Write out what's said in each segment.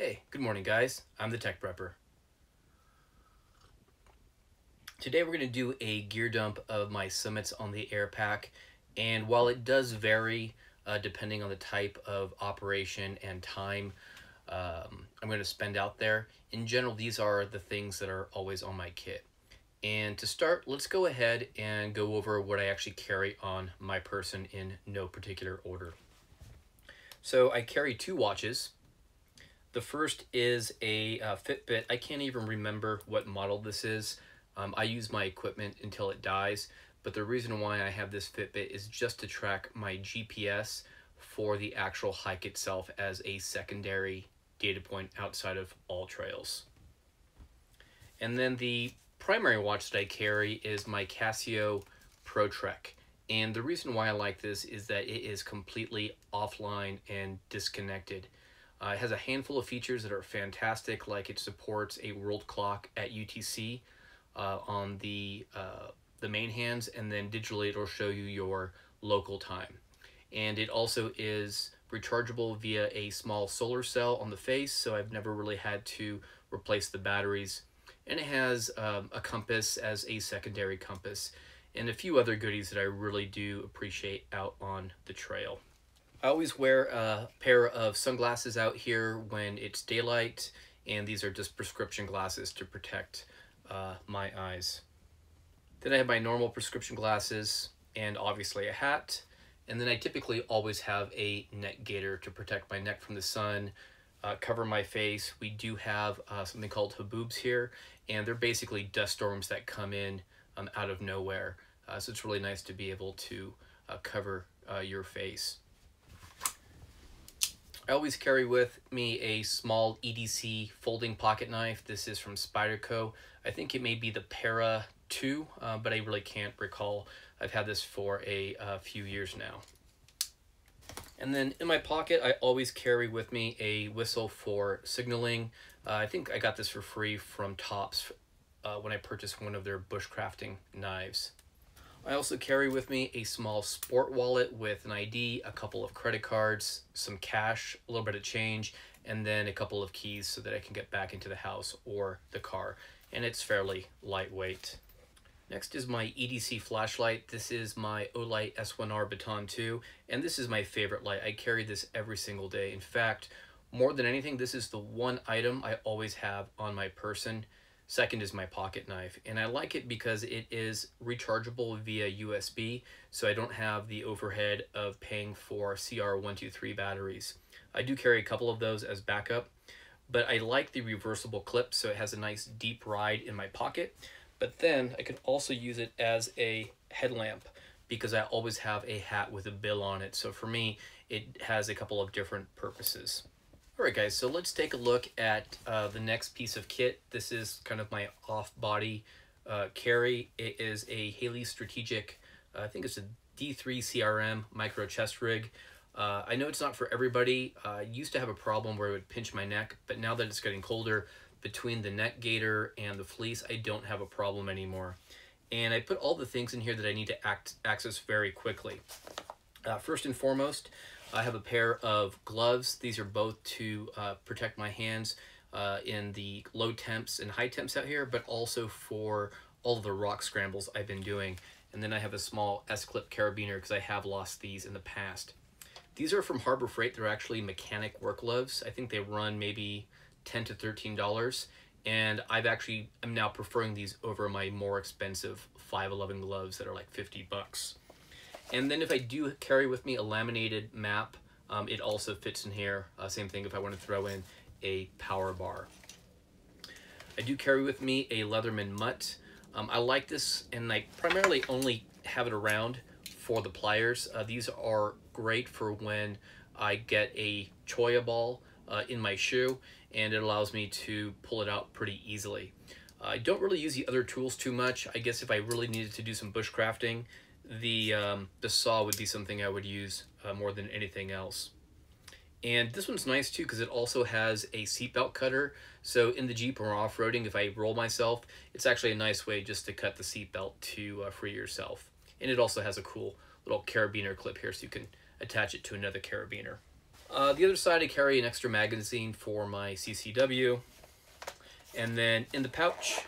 Hey, good morning guys. I'm the Tech Prepper. Today we're going to do a gear dump of my summits on the air pack, and while it does vary depending on the type of operation and time I'm going to spend out there, in general these are the things that are always on my kit. And to start, let's go ahead and go over what I actually carry on my person in no particular order. So I carry two watches. The first is a Fitbit. I can't even remember what model this is. I use my equipment until it dies, but the reason why I have this Fitbit is just to track my GPS for the actual hike itself as a secondary data point outside of all trails. And then the primary watch that I carry is my Casio Pro Trek. And the reason why I like this is that it is completely offline and disconnected. It has a handful of features that are fantastic, like it supports a world clock at UTC on the main hands, and then digitally it'll show you your local time. And it also is rechargeable via a small solar cell on the face, so I've never really had to replace the batteries. And it has a compass as a secondary compass, and a few other goodies that I really do appreciate out on the trail. I always wear a pair of sunglasses out here when it's daylight, and these are just prescription glasses to protect my eyes. Then I have my normal prescription glasses and obviously a hat, and then I typically always have a neck gaiter to protect my neck from the sun, cover my face. We do have something called haboobs here, and they're basically dust storms that come in out of nowhere, so it's really nice to be able to cover your face. I always carry with me a small EDC folding pocket knife. This is from Spyderco. I think it may be the Para 2, but I really can't recall. I've had this for a few years now. And then in my pocket, I always carry with me a whistle for signaling. I think I got this for free from Tops when I purchased one of their bushcrafting knives. I also carry with me a small sport wallet with an ID, a couple of credit cards, some cash, a little bit of change, and then a couple of keys so that I can get back into the house or the car. And it's fairly lightweight. Next is my EDC Flashlight. This is my Olight S1R Baton 2, and this is my favorite light. I carry this every single day. In fact, more than anything, this is the one item I always have on my person. Second is my pocket knife, and I like it because it is rechargeable via USB, so I don't have the overhead of paying for CR123 batteries. I do carry a couple of those as backup, but I like the reversible clip, so it has a nice deep ride in my pocket. But then I could also use it as a headlamp because I always have a hat with a bill on it, so for me it has a couple of different purposes. Alright guys, so let's take a look at the next piece of kit. This is kind of my off-body carry. It is a Haley Strategic, I think it's a D3 CRM micro chest rig. I know it's not for everybody. I used to have a problem where it would pinch my neck, but now that it's getting colder, between the neck gaiter and the fleece, I don't have a problem anymore. And I put all the things in here that I need to access very quickly. First and foremost, I have a pair of gloves. These are both to protect my hands in the low temps and high temps out here, but also for all of the rock scrambles I've been doing. And then I have a small S-clip carabiner because I have lost these in the past. These are from Harbor Freight. They're actually mechanic work gloves. I think they run maybe $10 to $13, and I'm now preferring these over my more expensive 511 gloves that are like 50 bucks. And then if I do carry with me a laminated map, it also fits in here. Same thing if I want to throw in a power bar. I do carry with me a Leatherman Mutt. I like this, and I primarily only have it around for the pliers. These are great for when I get a choya ball in my shoe, and it allows me to pull it out pretty easily. I don't really use the other tools too much. I guess if I really needed to do some bushcrafting, the saw would be something I would use more than anything else. And this one's nice too because it also has a seatbelt cutter. So in the Jeep or off-roading, if I roll myself, it's actually a nice way just to cut the seatbelt to free yourself. And it also has a cool little carabiner clip here so you can attach it to another carabiner. The other side, I carry an extra magazine for my CCW. And then in the pouch,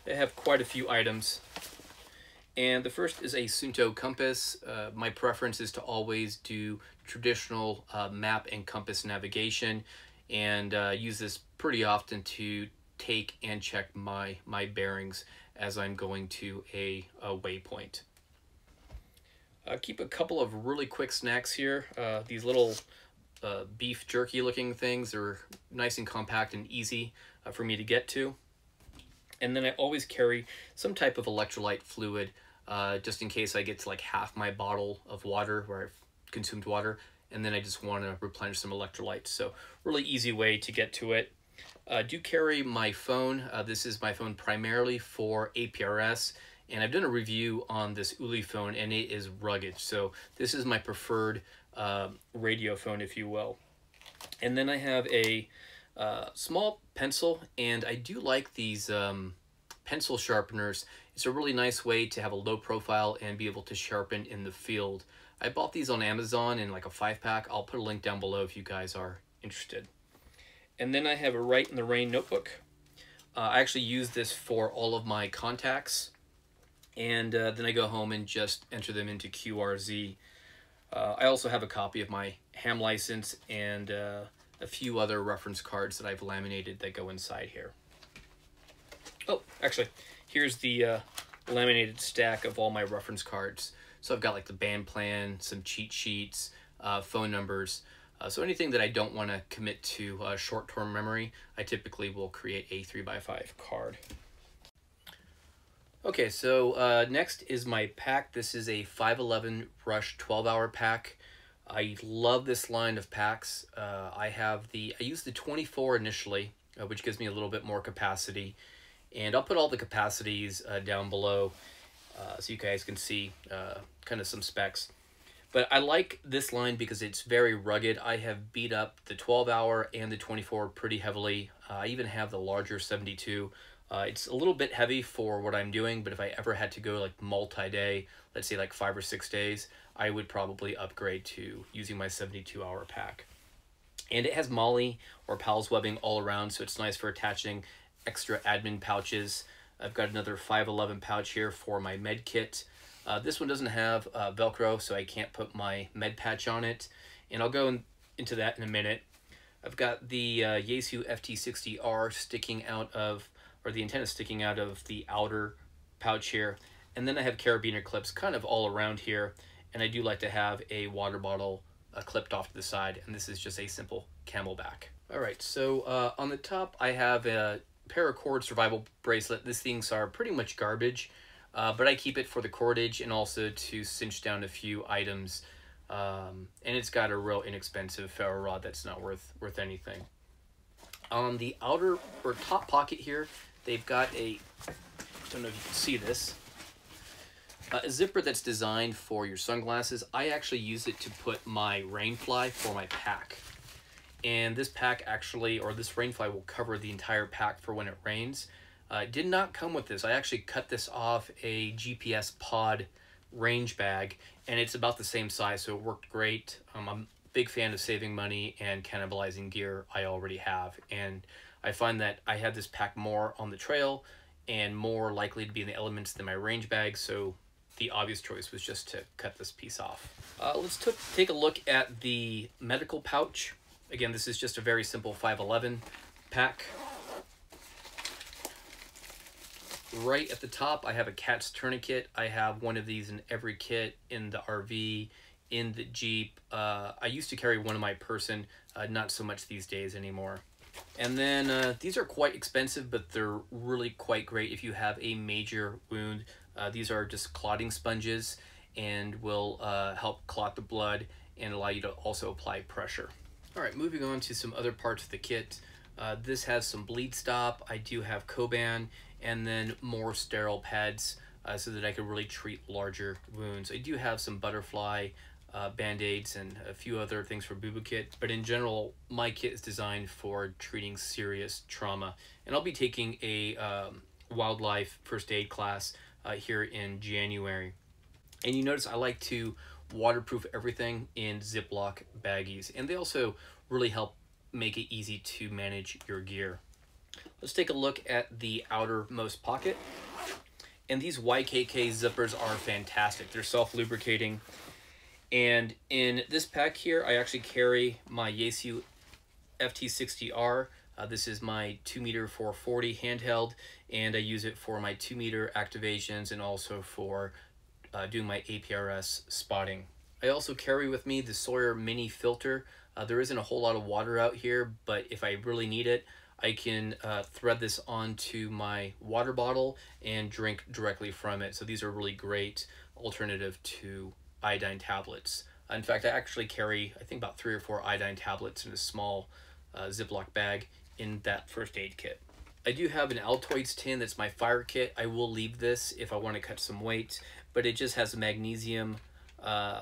I have quite a few items. And the first is a Sunto Compass. My preference is to always do traditional map and compass navigation, and use this pretty often to take and check my bearings as I'm going to a waypoint. Keep a couple of really quick snacks here. These little beef jerky looking things are nice and compact and easy for me to get to. And then I always carry some type of electrolyte fluid, just in case I get to like half my bottle of water where I've consumed water, and then I just want to replenish some electrolytes. So really easy way to get to it. I do carry my phone. This is my phone primarily for APRS, and I've done a review on this Uli phone, and it is rugged. So this is my preferred radio phone, if you will. And then I have a small pencil, and I do like these pencil sharpeners. It's a really nice way to have a low profile and be able to sharpen in the field. I bought these on Amazon in like a 5-pack. I'll put a link down below if you guys are interested. And then I have a Write in the Rain notebook. I actually use this for all of my contacts, and then I go home and just enter them into QRZ. I also have a copy of my ham license and a few other reference cards that I've laminated that go inside here. Oh, actually, here's the laminated stack of all my reference cards. So I've got like the band plan, some cheat sheets, phone numbers. So anything that I don't want to commit to short-term memory, I typically will create a 3x5 card. Okay, so next is my pack. This is a 511 Rush 12-hour pack. I love this line of packs. I use the 24 initially, which gives me a little bit more capacity. And I'll put all the capacities down below so you guys can see kind of some specs. But I like this line because it's very rugged. I have beat up the 12-hour and the 24 pretty heavily. I even have the larger 72. It's a little bit heavy for what I'm doing, but if I ever had to go like multi-day, let's say like 5 or 6 days, I would probably upgrade to using my 72-hour pack. And it has Molly or Pals webbing all around, so it's nice for attaching extra admin pouches. I've got another 511 pouch here for my med kit. This one doesn't have Velcro, so I can't put my med patch on it, and I'll go into that in a minute. I've got the Yaesu FT-60R sticking out of, or the antenna sticking out of the outer pouch here, and then I have carabiner clips kind of all around here, and I do like to have a water bottle clipped off to the side, and this is just a simple camelback. All right, so on the top I have a paracord survival bracelet. These things are pretty much garbage, but I keep it for the cordage and also to cinch down a few items, and it's got a real inexpensive ferro rod that's not worth anything. On the outer or top pocket here, they've got a, I don't know if you can see this, a zipper that's designed for your sunglasses. I actually use it to put my Rainfly for my pack. And this pack actually, or this Rainfly will cover the entire pack for when it rains. It did not come with this. I actually cut this off a GPS pod range bag, and it's about the same size, so it worked great. I'm a big fan of saving money and cannibalizing gear I already have, and I find that I have this pack more on the trail and more likely to be in the elements than my range bag, so the obvious choice was just to cut this piece off. Let's take a look at the medical pouch. Again, this is just a very simple 511 pack. Right at the top, I have a cat's tourniquet. I have one of these in every kit, in the RV, in the Jeep. I used to carry one in my person, not so much these days anymore. And then these are quite expensive, but they're really quite great if you have a major wound. These are just clotting sponges and will help clot the blood and allow you to also apply pressure. All right, moving on to some other parts of the kit. This has some bleed stop. I do have Coban, and then more sterile pads so that I can really treat larger wounds. I do have some butterfly band-aids and a few other things for Boo Boo Kit, but in general, my kit is designed for treating serious trauma. And I'll be taking a wildlife first aid class here in January. And you notice I like to waterproof everything in Ziploc baggies. And they also really help make it easy to manage your gear. Let's take a look at the outermost pocket. And these YKK zippers are fantastic. They're self-lubricating. And in this pack here, I actually carry my Yaesu FT-60R. This is my 2m 440 handheld, and I use it for my 2m activations and also for doing my APRS spotting. I also carry with me the Sawyer mini filter. There isn't a whole lot of water out here, but if I really need it, I can thread this onto my water bottle and drink directly from it. So these are a really great alternative to iodine tablets. In fact, I actually carry, I think, about 3 or 4 iodine tablets in a small Ziploc bag in that first aid kit. I do have an Altoids tin that's my fire kit. I will leave this if I want to cut some weight, but it just has a magnesium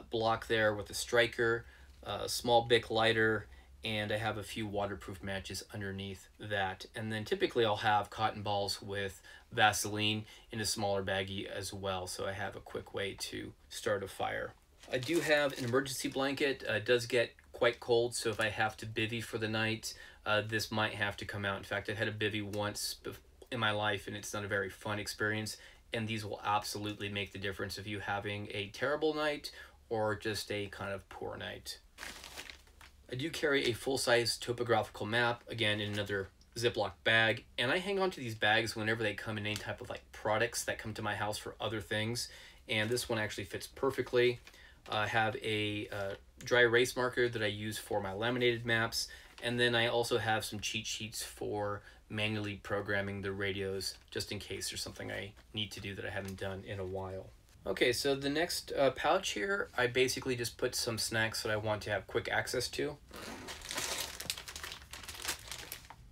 block there with a striker, a small Bic lighter, and I have a few waterproof matches underneath that. And then typically I'll have cotton balls with Vaseline in a smaller baggie as well, so I have a quick way to start a fire. I do have an emergency blanket. It does get quite cold, so if I have to bivvy for the night, this might have to come out. In fact, I've had a bivvy once in my life, and it's not a very fun experience, and these will absolutely make the difference of you having a terrible night or just a kind of poor night. I do carry a full-size topographical map, again in another Ziploc bag, and I hang on to these bags whenever they come in any type of like products that come to my house for other things, and this one actually fits perfectly. I have a dry erase marker that I use for my laminated maps, and then I also have some cheat sheets for manually programming the radios just in case there's something I need to do that I haven't done in a while. Okay, so the next pouch here, I basically just put some snacks that I want to have quick access to.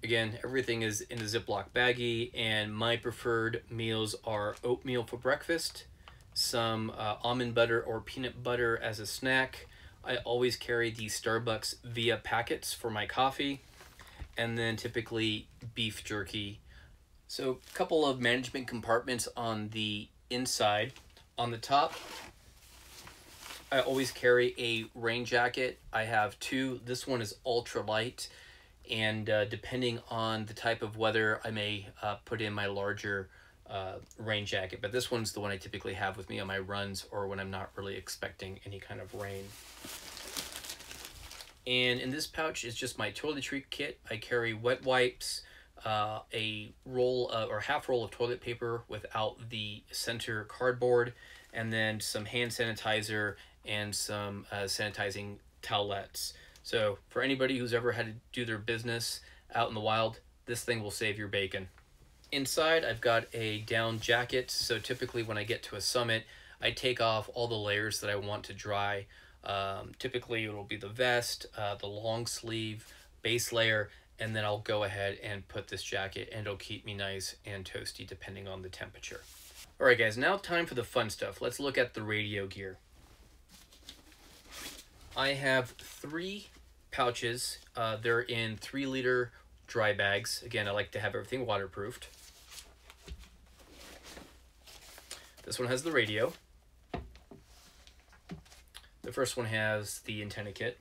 Again, everything is in a Ziploc baggie, and my preferred meals are oatmeal for breakfast, some almond butter or peanut butter as a snack. I always carry the Starbucks Via packets for my coffee, and then typically beef jerky. So a couple of management compartments on the inside. On the top, I always carry a rain jacket. I have 2. This one is ultra light, and depending on the type of weather, I may put in my larger rain jacket, but this one's the one I typically have with me on my runs or when I'm not really expecting any kind of rain. And in this pouch is just my toiletry kit. I carry wet wipes, a roll or half roll of toilet paper without the center cardboard, and then some hand sanitizer and some sanitizing towelettes. So for anybody who's ever had to do their business out in the wild, this thing will save your bacon. Inside, I've got a down jacket, so typically when I get to a summit, I take off all the layers that I want to dry. Typically it'll be the vest, the long sleeve, base layer, and then I'll go ahead and put this jacket, and it'll keep me nice and toasty depending on the temperature. Alright guys, now time for the fun stuff. Let's look at the radio gear. I have 3 pouches. They're in 3-liter dry bags. Again, I like to have everything waterproofed. This one has the radio. The first one has the antenna kit.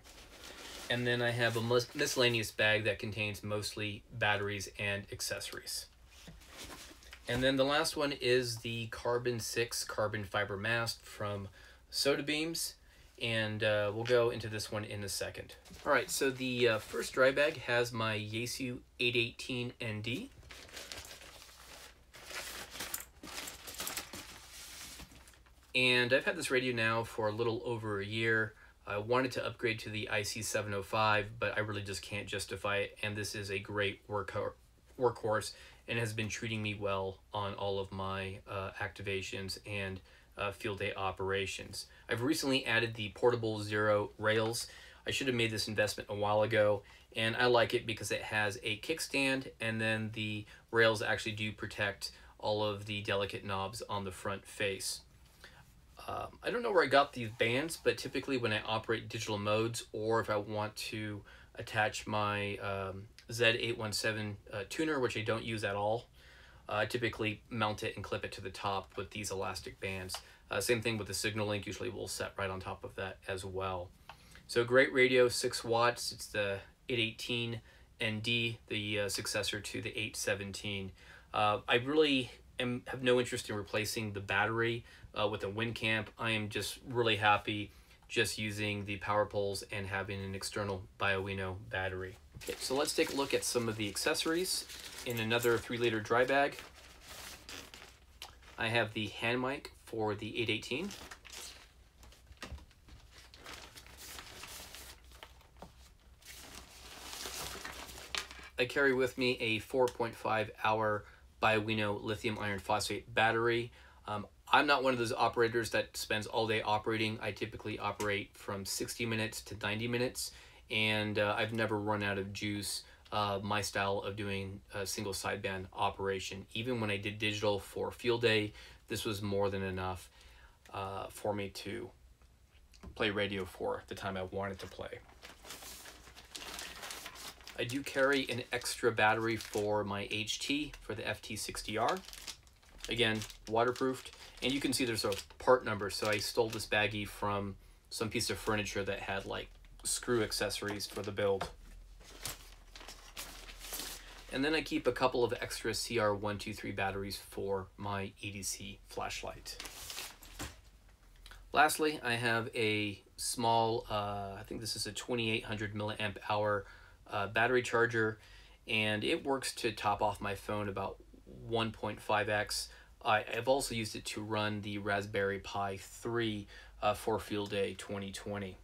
And then I have a miscellaneous bag that contains mostly batteries and accessories. And then the last one is the Carbon 6 carbon fiber mast from SOTABEAMS. And we'll go into this one in a second. All right, so the first dry bag has my Yaesu FT-818ND. And I've had this radio now for a little over a year. I wanted to upgrade to the IC705, but I really just can't justify it. And this is a great workhorse and has been treating me well on all of my activations and field day operations. I've recently added the portable zero rails. I should have made this investment a while ago, and I like it because it has a kickstand, and then the rails actually do protect all of the delicate knobs on the front face. I don't know where I got these bands, but typically when I operate digital modes, or if I want to attach my Z817 tuner, which I don't use at all, I typically mount it and clip it to the top with these elastic bands. Same thing with the signal link, usually we'll set right on top of that as well. So great radio, 6 watts. It's the 818ND, the successor to the 817. I really have no interest in replacing the battery with a WinCamp. I am just really happy just using the power poles and having an external Bioenno battery. Okay, so let's take a look at some of the accessories. In another 3-liter dry bag, I have the hand mic for the 818. I carry with me a 4.5 hour Bioenno lithium iron phosphate battery. I'm not one of those operators that spends all day operating. I typically operate from 60 minutes to 90 minutes, and I've never run out of juice. My style of doing a single sideband operation. Even when I did digital for field day, this was more than enough for me to play radio for the time I wanted to play. I do carry an extra battery for my HT for the FT-60R. Again, waterproofed, and you can see there's a part number, so I stole this baggie from some piece of furniture that had like screw accessories for the build. And then I keep a couple of extra CR123 batteries for my EDC Flashlight. Lastly, I have a small, I think this is a 2800 milliamp hour battery charger, and it works to top off my phone about 1.5x. I've also used it to run the Raspberry Pi 3 for Field Day 2020.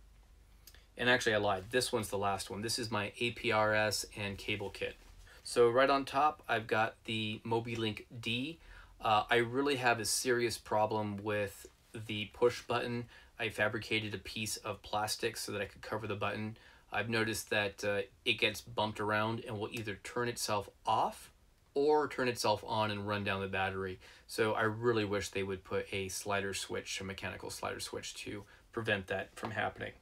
And actually I lied, this one's the last one. This is my APRS and cable kit. So right on top, I've got the Mobilinkd. I really have a serious problem with the push button. I fabricated a piece of plastic so that I could cover the button. I've noticed that it gets bumped around and will either turn itself off or turn itself on and run down the battery. So I really wish they would put a slider switch, a mechanical slider switch, to prevent that from happening.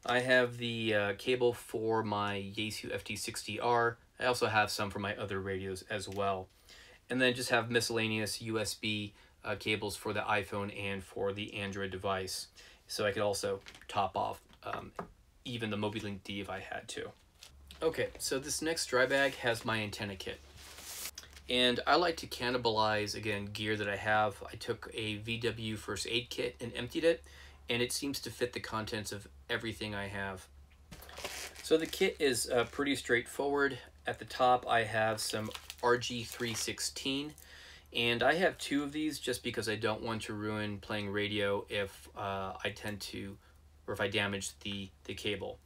I have the cable for my Yaesu FT-60R. I also have some for my other radios as well. And then just have miscellaneous USB cables for the iPhone and for the Android device. So I could also top off even the Mobilinkd if I had to. Okay, so this next dry bag has my antenna kit. And I like to cannibalize, again, gear that I have. I took a VW first aid kit and emptied it, and it seems to fit the contents of everything I have. So the kit is pretty straightforward. At the top, I have some RG316, and I have 2 of these just because I don't want to ruin playing radio if if I damage the cable.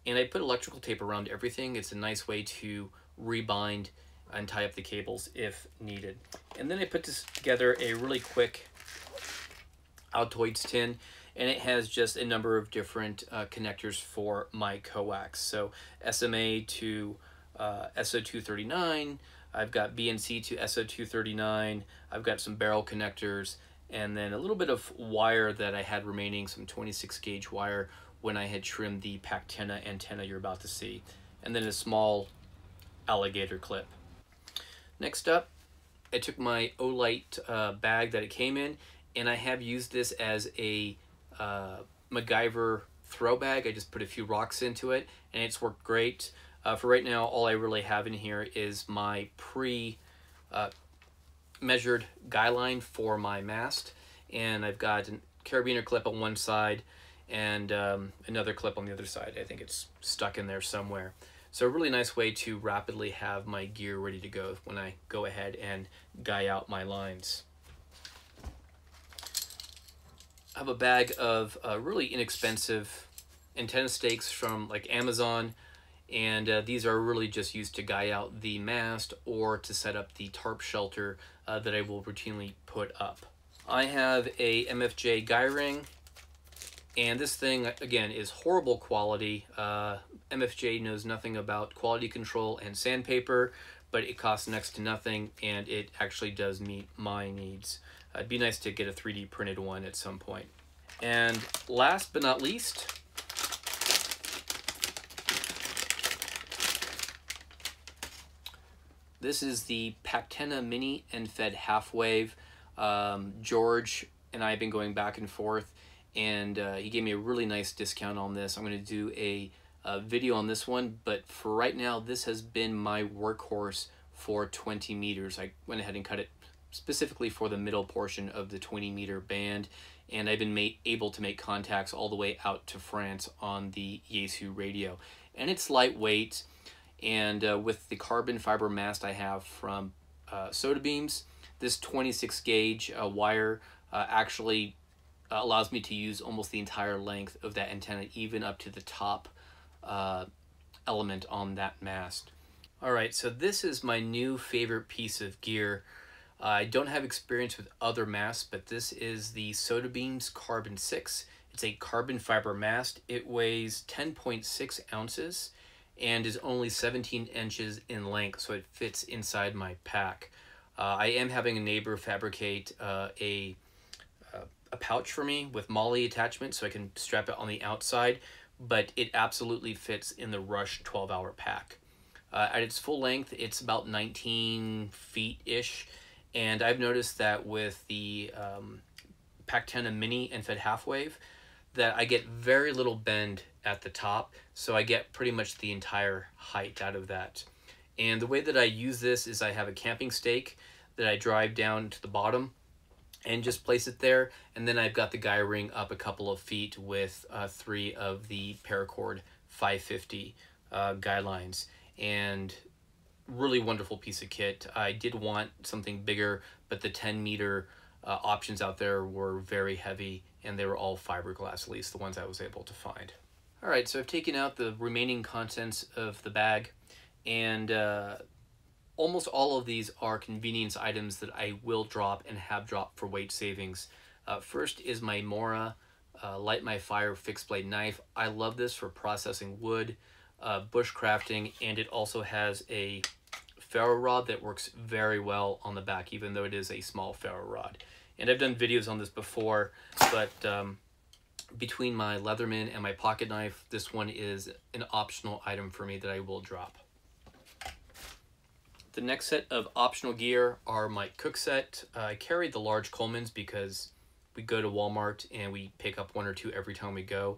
And I put electrical tape around everything. It's a nice way to rebind and tie up the cables if needed. And then I put this together a really quick Altoids tin, and it has just a number of different connectors for my coax. So SMA to SO239, I've got BNC to SO239, I've got some barrel connectors, and then a little bit of wire that I had remaining, some 26 gauge wire when I had trimmed the Pectena antenna you're about to see, and then a small alligator clip. Next up, I took my Olight bag that it came in, and I have used this as a MacGyver throw bag. I just put a few rocks into it, and it's worked great. For right now, all I really have in here is my measured guy line for my mast, and I've got a carabiner clip on one side and another clip on the other side. I think it's stuck in there somewhere. So a really nice way to rapidly have my gear ready to go when I go ahead and guy out my lines. I have a bag of really inexpensive antenna stakes from like Amazon, and these are really just used to guy out the mast or to set up the tarp shelter that I will routinely put up. I have a MFJ Guy Ring, and this thing again is horrible quality. MFJ knows nothing about quality control and sandpaper, but it costs next to nothing, and it actually does meet my needs. It'd be nice to get a 3D printed one at some point. And last but not least, this is the Pectena Mini and Fed half wave. George and I have been going back and forth, and he gave me a really nice discount on this. I'm going to do a video on this one, but for right now, this has been my workhorse for 20 meters. I went ahead and cut it specifically for the middle portion of the 20-meter band, and I've been able to make contacts all the way out to France on the Yaesu radio. And it's lightweight, and with the carbon fiber mast I have from SOTABEAMS, this 26 gauge wire actually allows me to use almost the entire length of that antenna, even up to the top element on that mast. All right, so this is my new favorite piece of gear. I don't have experience with other masts, but this is the SOTABEAMS Carbon 6. It's a carbon fiber mast. It weighs 10.6 ounces and is only 17 inches in length, so it fits inside my pack. I am having a neighbor fabricate a pouch for me with MOLLE attachment so I can strap it on the outside, but it absolutely fits in the Rush 12-hour pack. At its full length, it's about 19 feet-ish, and I've noticed that with the Pectena Mini and Fed Half Wave that I get very little bend at the top, so I get pretty much the entire height out of that. And the way that I use this is I have a camping stake that I drive down to the bottom and just place it there, and then I've got the guy ring up a couple of feet with 3 of the paracord 550 guy lines, and really wonderful piece of kit. I did want something bigger, but the 10-meter options out there were very heavy, and they were all fiberglass, at least the ones I was able to find. All right, so I've taken out the remaining contents of the bag, and almost all of these are convenience items that I will drop and have dropped for weight savings. First is my Mora Light My Fire fixed blade knife. I love this for processing wood, bushcrafting, and it also has a ferro rod that works very well on the back, even though it is a small ferro rod. And I've done videos on this before, but between my Leatherman and my pocket knife, this one is an optional item for me that I will drop. The next set of optional gear are my cook set. I carry the large Coleman's because we go to Walmart and we pick up 1 or 2 every time we go,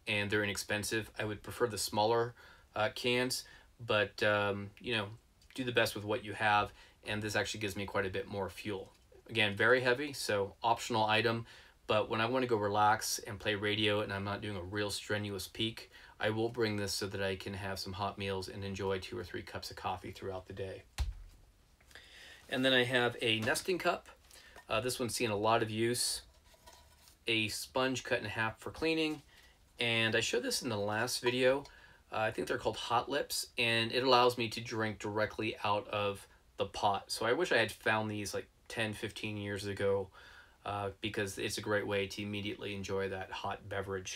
and they're inexpensive. I would prefer the smaller cans, but you know, do the best with what you have, and this actually gives me quite a bit more fuel. Again, very heavy, so optional item, but when I want to go relax and play radio and I'm not doing a real strenuous peak, I will bring this so that I can have some hot meals and enjoy 2 or 3 cups of coffee throughout the day. And then I have a nesting cup. This one's seen a lot of use. A sponge cut in half for cleaning, and I showed this in the last video. I think they're called Hot Lips, and it allows me to drink directly out of the pot. So I wish I had found these like 10-15 years ago, because it's a great way to immediately enjoy that hot beverage.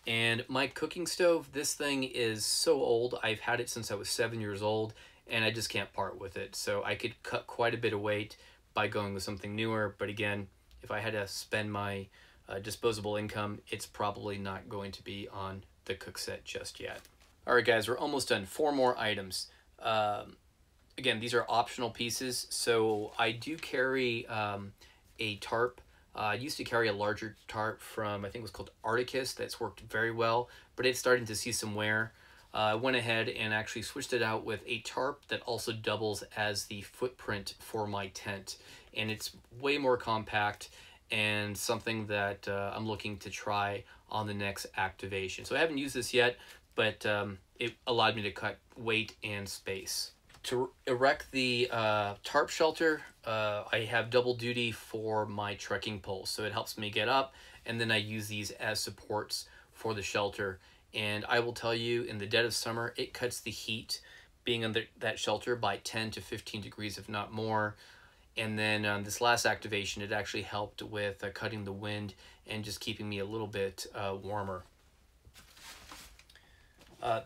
And my cooking stove, this thing is so old. I've had it since I was 7 years old, and I just can't part with it. So I could cut quite a bit of weight by going with something newer, but again, if I had to spend my disposable income, it's probably not going to be on the cook set just yet. All right, guys, we're almost done. 4 more items. Again, these are optional pieces. So I do carry a tarp. I used to carry a larger tarp from, I think it was called Articus. That's worked very well, but it's starting to see some wear. I went ahead and actually switched it out with a tarp that also doubles as the footprint for my tent. And it's way more compact and something that I'm looking to try on the next activation. So I haven't used this yet, but it allowed me to cut weight and space. To erect the tarp shelter, I have double duty for my trekking poles. So it helps me get up, and then I use these as supports for the shelter. And I will tell you, in the dead of summer, it cuts the heat being under that shelter by 10 to 15 degrees, if not more. And then this last activation, it actually helped with cutting the wind and just keeping me a little bit warmer.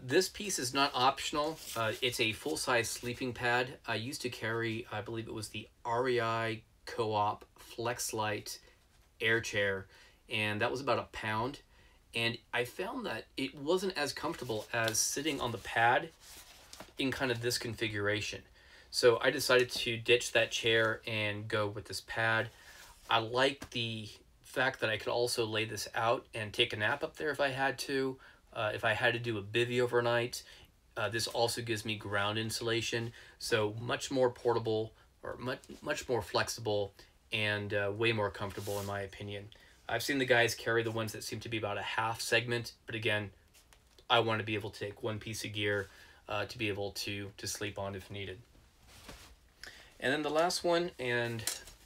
This piece is not optional. It's a full-size sleeping pad. I used to carry, I believe it was the REI Co-op Flexlight air chair, and that was about £1 pound. And I found that it wasn't as comfortable as sitting on the pad in kind of this configuration. So I decided to ditch that chair and go with this pad. I like the fact that I could also lay this out and take a nap up there if I had to. If I had to do a bivvy overnight, this also gives me ground insulation, so much more portable, or much more flexible, and way more comfortable in my opinion. I've seen the guys carry the ones that seem to be about a half segment, but again, I want to be able to take one piece of gear to be able to sleep on if needed. And then the last one, and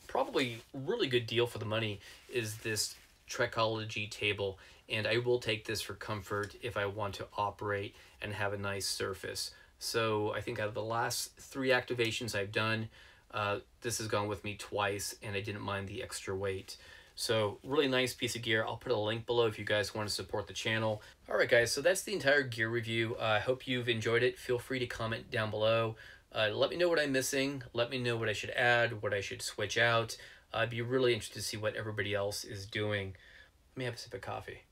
probably really good deal for the money, is this Trichology Table. And I will take this for comfort if I want to operate and have a nice surface. So I think out of the last 3 activations I've done, this has gone with me twice, and I didn't mind the extra weight. So really nice piece of gear. I'll put a link below if you guys want to support the channel. All right, guys, so that's the entire gear review. I hope you've enjoyed it. Feel free to comment down below. Let me know what I'm missing. Let me know what I should add, what I should switch out. I'd be really interested to see what everybody else is doing. Let me have a sip of coffee.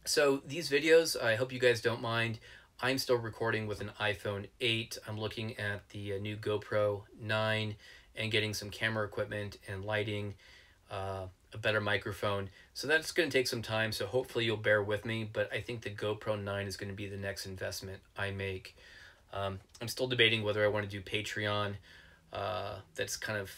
So these videos, I hope you guys don't mind. I'm still recording with an iPhone 8. I'm looking at the new GoPro 9 and getting some camera equipment and lighting, a better microphone. So that's going to take some time, so hopefully you'll bear with me, but I think the GoPro 9 is going to be the next investment I make. I'm still debating whether I want to do Patreon. That's kind of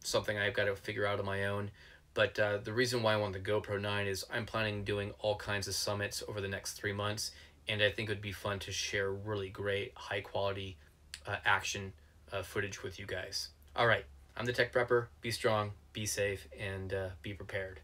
something I've got to figure out on my own. But the reason why I want the GoPro 9 is I'm planning on doing all kinds of summits over the next 3 months, and I think it would be fun to share really great, high-quality action footage with you guys. All right, I'm the Tech Prepper. Be strong, be safe, and be prepared.